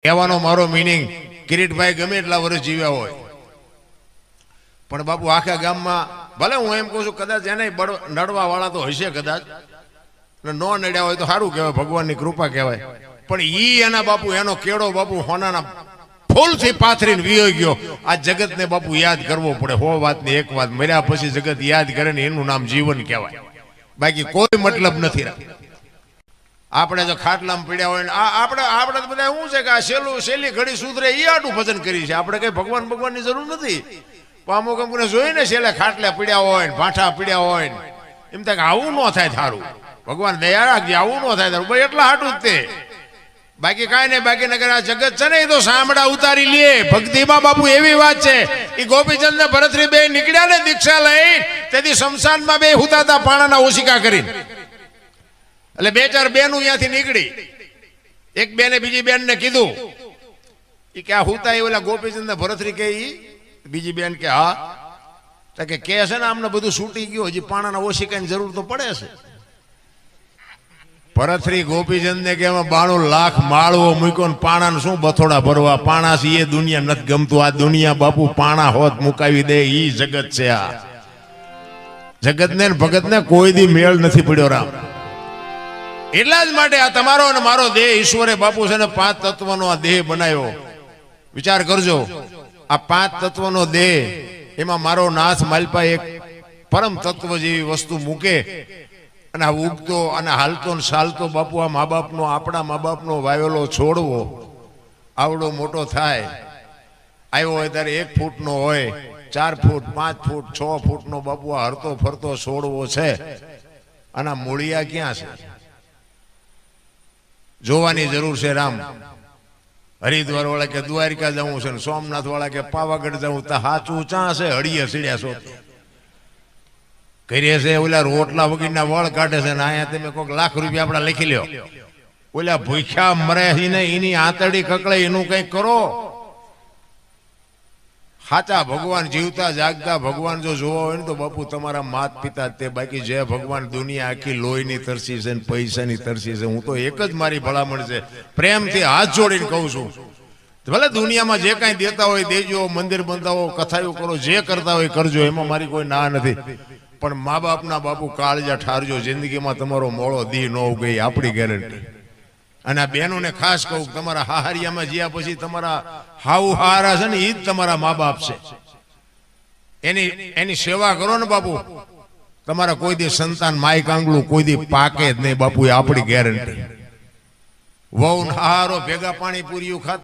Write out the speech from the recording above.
કહેવાનો મારો મીનિંગ કિરીટભાઈ ગમે એટલા વર્ષ જીવ્યા હોય પણ બાપુ આખા ગામમાં ભલે હું એમ કહું છું કદાચ એને નડવા વાળા તો હશે કદાચ ન નડ્યા હોય તો સારું કહેવાય, ભગવાનની કૃપા કહેવાય, પણ ઈ એના બાપુ એનો કેળો બાપુ હોનાના ફૂલથી પાથરીને વિયો ગયો. આ જગતને બાપુ યાદ કરવો પડે. હો વાતની એક વાત, મર્યા પછી જગત યાદ કરે ને એનું નામ જીવન કહેવાય, બાકી કોઈ મતલબ નથી રાખતો. આપણે જો ખાટલામાં પીડ્યા હોય ને આપણે બધા શું છે કે આ સહેલી ઘડી સુધરે એ આટલું ભજન કરી છે. આપણે કઈ ભગવાનની જરૂર નથી. અમુક અમુકને જોઈને છેલ્લે ખાટલે પીડ્યા હોય ને ભાઠા પીડ્યા હોય ને એમ થાય કે આવું ન થાય થારું, ભગવાન દયા રાખજે, આવું ન થાય થારું, ભાઈ એટલા હાટું જ તે, બાકી કાંઈ નહીં. બાકી નગર આ જગત છે ને એ તો સાંભળા ઉતારી લે. ભક્તિમાં બાપુ એવી વાત છે એ ગોપીચંદ ને ભરતરી બે નીકળ્યા ને દીક્ષા લઈ, તેથી શમશાનમાં બે હુતાતા પાણાના ઓશિકા કરીને, એટલે બે ચાર બેનું અહીંયાથી નીકળી. એક બેને બીજી બેન ને કીધું કે આ હુતા એ ઓલા ગોપીચંદ ને ભરતરી કે બીજી બેન કે હા, તો કે છે ને આમને બધું છૂટી ગયું, હજી પાણાના ઓશિકાની જરૂર તો પડે છે. ભરતરી ગોપીચંદ ને કે 92 લાખ માળવો મૂક્યો ને પાણા શું બથોડા ભરવા, પાણા છે એ દુનિયા નથી ગમતું. આ દુનિયા બાપુ પાણા હોત મુકાવી દે ઈ જગત છે. આ જગત ને ભગત ને કોઈ દી મેળ નથી પડ્યો રામ. એટલા જ માટે આ તમારો અને મારો દેહ ઈશ્વરે બાપુ છે ને 5 તત્વનો આ દેહ બનાવ્યો. વિચાર કરજો, આ 5 તત્વનો દેહ, એમાં મારો નાથ માલપા એક પરમ તત્વ જેવી વસ્તુ મૂકે અને આ ઉગતો અને હાલતો ને ચાલતો બાપુ આ મા બાપનો, આપણા મા બાપનો વાવેલો છોડવો આવડો મોટો થાય. આવ્યો હોય ત્યારે 1 ફૂટનો હોય, 4 ફૂટ 5 ફૂટ 6 ફૂટનો બાપુ આ હરતો ફરતો છોડવો છે. અને મૂળિયા ક્યાં છે જોવાની જરૂર છે. રામ હરિદ્વાર વાળા કે દ્વારિકા જવું છે, સોમનાથ વાળા કે પાવાગઢ જવું, તો હાચું ચા છે હળીએ સીડ્યા છો કરીએ છે. ઓલા રોટલા વગીરના વળ કાઢે છે ને અહીંયા તમે કોઈક લાખ રૂપિયા આપડા લખી લ્યો, ઓલા ભૂખ્યા મરે ને એની આંતરડી કકળે એનું કઈક કરો. સાચા ભગવાન જીવતા જાગતા ભગવાન જો જોવા હોય ને તો બાપુ તમારા માત પિતા તે, બાકી જે ભગવાન દુનિયા આખી લોહીની તરસી છે ને પૈસાની તરસી છે. હું તો એક જ મારી ભલામણ છે, પ્રેમથી હાથ જોડીને કહું છું, ભલે દુનિયામાં જે કાંઈ દેતા હોય દેજો, મંદિર બંધાવો, કથાઓ કરો, જે કરતા હોય કરજો, એમાં મારી કોઈ ના નથી, પણ મા બાપના બાપુ કાળજા ઠારજો. જિંદગીમાં તમારો મોળો દી ન ઉગે આપણી ગેરંટી. અને આ બહેનોને ખાસ કહું, તમારા હાહરિયામાં જ્યાં પછી તમારા હાઉ હારા છે ને એ જ તમારા મા બાપ છે. એની સેવા કરો ને બાપુ, તમારા કોઈ દી સંતાન માય કાંગલું કોઈ દી પાકે જ નહીં બાપુ, એ આપણી ગેરંટી. વહુ હારો ભેગા પાણી પૂર્યું ખાત